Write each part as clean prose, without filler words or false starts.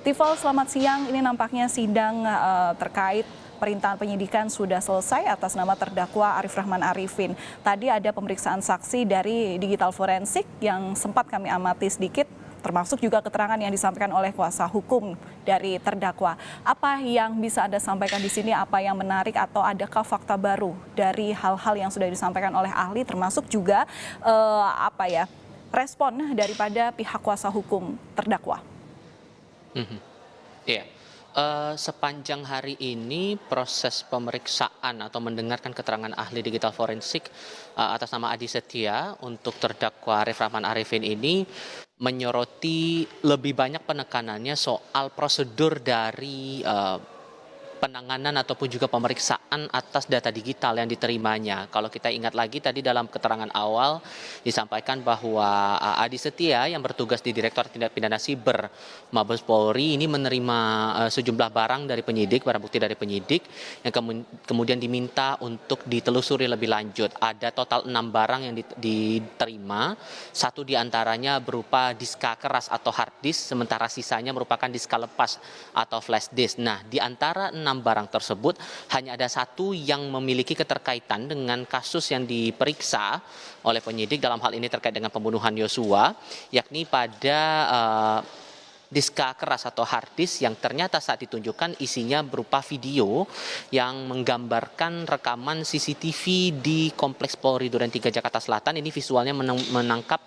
Tifal, selamat siang. Ini nampaknya sidang terkait perintahan penyidikan sudah selesai atas nama terdakwa Arif Rahman Arifin. Tadi ada pemeriksaan saksi dari digital forensik yang sempat kami amati sedikit, termasuk juga keterangan yang disampaikan oleh kuasa hukum dari terdakwa. Apa yang bisa Anda sampaikan di sini? Apa yang menarik atau adakah fakta baru dari hal-hal yang sudah disampaikan oleh ahli, termasuk juga respon daripada pihak kuasa hukum terdakwa? Iya. Sepanjang hari ini proses pemeriksaan atau mendengarkan keterangan ahli digital forensik atas nama Adi Setia untuk terdakwa Arif Rahman Arifin ini menyoroti lebih banyak penekanannya soal prosedur dari penanganan ataupun juga pemeriksaan atas data digital yang diterimanya. Kalau kita ingat lagi tadi dalam keterangan awal disampaikan bahwa Adi Setia yang bertugas di Direktorat Tindak Pidana Siber Mabes Polri ini menerima sejumlah barang dari penyidik, barang bukti dari penyidik yang kemudian diminta untuk ditelusuri lebih lanjut. Ada total 6 barang yang diterima, satu diantaranya berupa diska keras atau hard disk, sementara sisanya merupakan diska lepas atau flash disk. Nah, di antara 6 barang tersebut hanya ada satu yang memiliki keterkaitan dengan kasus yang diperiksa oleh penyidik, dalam hal ini terkait dengan pembunuhan Yosua, yakni pada diska keras atau hard disk yang ternyata saat ditunjukkan isinya berupa video yang menggambarkan rekaman CCTV di Kompleks Polri Duren 3 Jakarta Selatan. Ini visualnya menangkap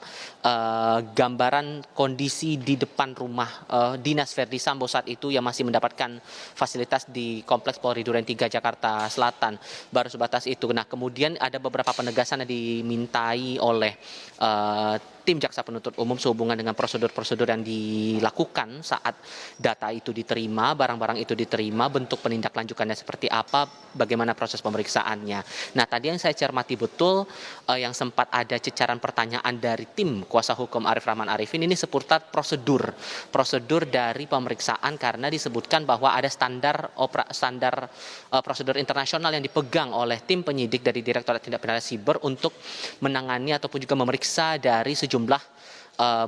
gambaran kondisi di depan rumah dinas Verdi Sambo saat itu yang masih mendapatkan fasilitas di Kompleks Polri Duren 3 Jakarta Selatan. Baru sebatas itu. Nah, kemudian ada beberapa penegasan yang dimintai oleh tim jaksa penuntut umum sehubungan dengan prosedur-prosedur yang dilakukan saat data itu diterima, barang-barang itu diterima, bentuk penindaklanjutannya seperti apa, bagaimana proses pemeriksaannya. Nah, tadi yang saya cermati betul yang sempat ada cecaran pertanyaan dari tim kuasa hukum Arif Rahman Arifin ini seputar prosedur dari pemeriksaan, karena disebutkan bahwa ada standar prosedur internasional yang dipegang oleh tim penyidik dari Direktorat Tindak Pidana Siber untuk menangani ataupun juga memeriksa dari sejumlah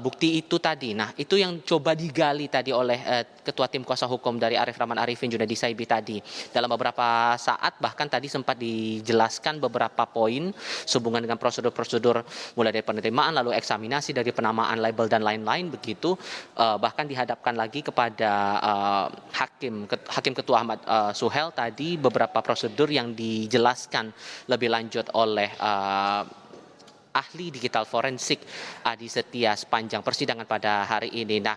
bukti itu tadi. Nah, itu yang coba digali tadi oleh Ketua Tim Kuasa Hukum dari Arif Rahman Arifin, Junaidi Saibi tadi. Dalam beberapa saat bahkan tadi sempat dijelaskan beberapa poin sehubungan dengan prosedur-prosedur mulai dari penerimaan, lalu eksaminasi, dari penamaan label dan lain-lain begitu. Bahkan dihadapkan lagi kepada Hakim Ketua Ahmad Suhel tadi beberapa prosedur yang dijelaskan lebih lanjut oleh ahli digital forensik Adi Setia sepanjang persidangan pada hari ini. Nah,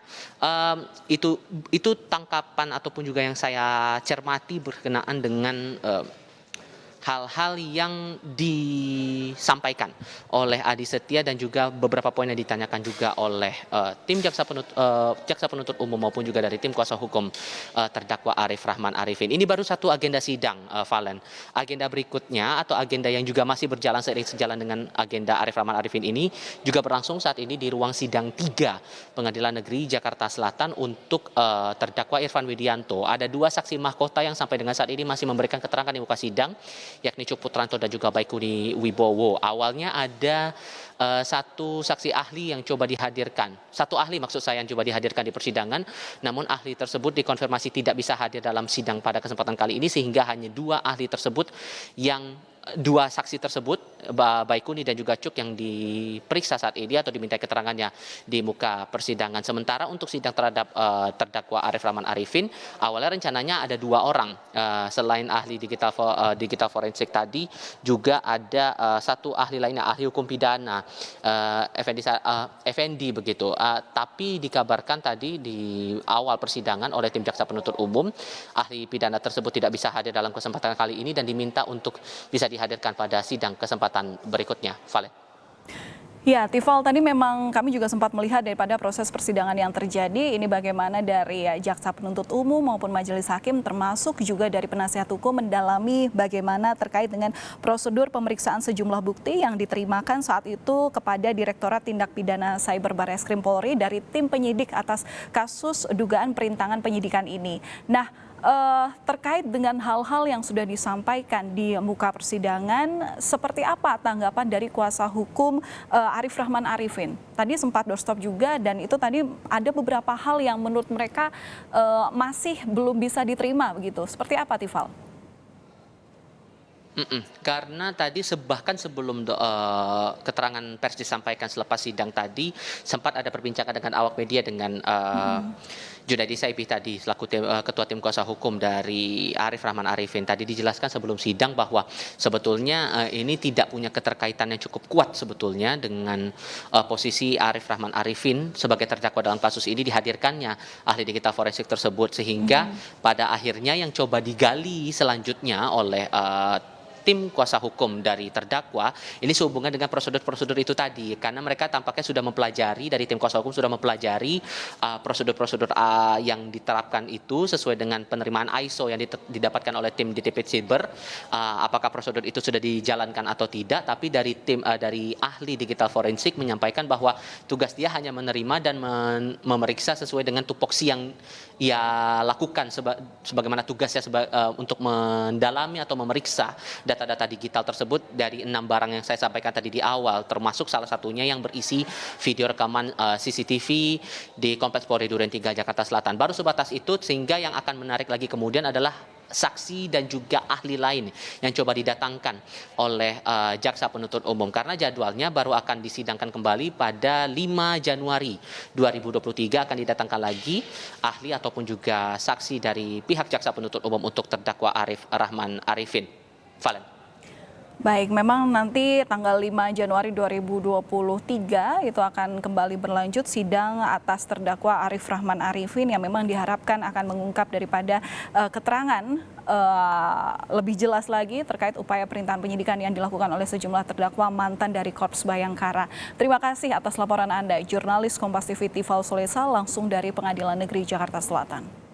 itu tangkapan ataupun juga yang saya cermati berkenaan dengan hal-hal yang disampaikan oleh Adi Setia dan juga beberapa poin yang ditanyakan juga oleh tim jaksa penuntut umum maupun juga dari tim kuasa hukum terdakwa Arif Rahman Arifin. Ini baru satu agenda sidang, Valen. Agenda berikutnya atau agenda yang juga masih berjalan seiring sejalan dengan agenda Arif Rahman Arifin ini juga berlangsung saat ini di ruang sidang 3 Pengadilan Negeri Jakarta Selatan untuk terdakwa Irfan Widianto. Ada 2 saksi mahkota yang sampai dengan saat ini masih memberikan keterangan di muka sidang, yakni Cuk Putranto dan juga Baikuni Wibowo. Awalnya ada satu saksi ahli yang coba dihadirkan. Satu ahli maksud saya yang coba dihadirkan di persidangan, namun ahli tersebut dikonfirmasi tidak bisa hadir dalam sidang pada kesempatan kali ini, sehingga hanya 2 ahli tersebut yang 2 saksi tersebut, Baikuni dan juga Cuk, yang diperiksa saat ini atau diminta keterangannya di muka persidangan. Sementara untuk sidang terhadap terdakwa Arif Rahman Arifin, awalnya rencananya ada 2 orang. Selain ahli digital forensik tadi, juga ada satu ahli lainnya, ahli hukum pidana, Effendi begitu. Tapi dikabarkan tadi di awal persidangan oleh tim jaksa penuntut umum, ahli pidana tersebut tidak bisa hadir dalam kesempatan kali ini dan diminta untuk bisa dihadirkan pada sidang kesempatan berikutnya. Valen. Ya, Tifal, tadi memang kami juga sempat melihat daripada proses persidangan yang terjadi, ini bagaimana dari jaksa penuntut umum maupun majelis hakim, termasuk juga dari penasihat hukum mendalami bagaimana terkait dengan prosedur pemeriksaan sejumlah bukti yang diterimakan saat itu kepada Direktorat Tindak Pidana Cyber Barreskrim Polri dari tim penyidik atas kasus dugaan perintangan penyidikan ini. Nah, terkait dengan hal-hal yang sudah disampaikan di muka persidangan, seperti apa tanggapan dari kuasa hukum Arif Rahman Arifin? Tadi sempat doorstop juga dan itu tadi ada beberapa hal yang menurut mereka masih belum bisa diterima begitu. Seperti apa, Tifal? Karena tadi bahkan sebelum keterangan pers disampaikan selepas sidang tadi sempat ada perbincangan dengan awak media dengan Junaidi Saibi tadi selaku ketua tim kuasa hukum dari Arif Rahman Arifin. Tadi dijelaskan sebelum sidang bahwa sebetulnya ini tidak punya keterkaitan yang cukup kuat sebetulnya dengan posisi Arif Rahman Arifin sebagai terdakwa dalam kasus ini dihadirkannya ahli digital forensik tersebut, sehingga pada akhirnya yang coba digali selanjutnya oleh tim kuasa hukum dari terdakwa ini sehubungan dengan prosedur-prosedur itu tadi, karena mereka tampaknya sudah mempelajari, dari tim kuasa hukum sudah mempelajari prosedur-prosedur yang diterapkan itu sesuai dengan penerimaan ISO yang didapatkan oleh tim DTP Cyber, apakah prosedur itu sudah dijalankan atau tidak. Tapi dari tim dari ahli digital forensik menyampaikan bahwa tugas dia hanya menerima dan memeriksa sesuai dengan tupoksi yang ia lakukan sebagaimana tugasnya untuk mendalami atau memeriksa data-data digital tersebut dari 6 barang yang saya sampaikan tadi di awal, termasuk salah satunya yang berisi video rekaman CCTV di Kompleks Polri Duren 3 Jakarta Selatan. Baru sebatas itu, sehingga yang akan menarik lagi kemudian adalah saksi dan juga ahli lain yang coba didatangkan oleh jaksa penuntut umum, karena jadwalnya baru akan disidangkan kembali pada 5 Januari 2023 akan didatangkan lagi ahli ataupun juga saksi dari pihak jaksa penuntut umum untuk terdakwa Arif Rahman Arifin. Valen. Baik, memang nanti tanggal 5 Januari 2023 itu akan kembali berlanjut sidang atas terdakwa Arif Rahman Arifin yang memang diharapkan akan mengungkap daripada keterangan lebih jelas lagi terkait upaya perintahan penyidikan yang dilakukan oleh sejumlah terdakwa mantan dari Korps Bayangkara. Terima kasih atas laporan Anda, jurnalis Kompas TV Tifal Solesa langsung dari Pengadilan Negeri Jakarta Selatan.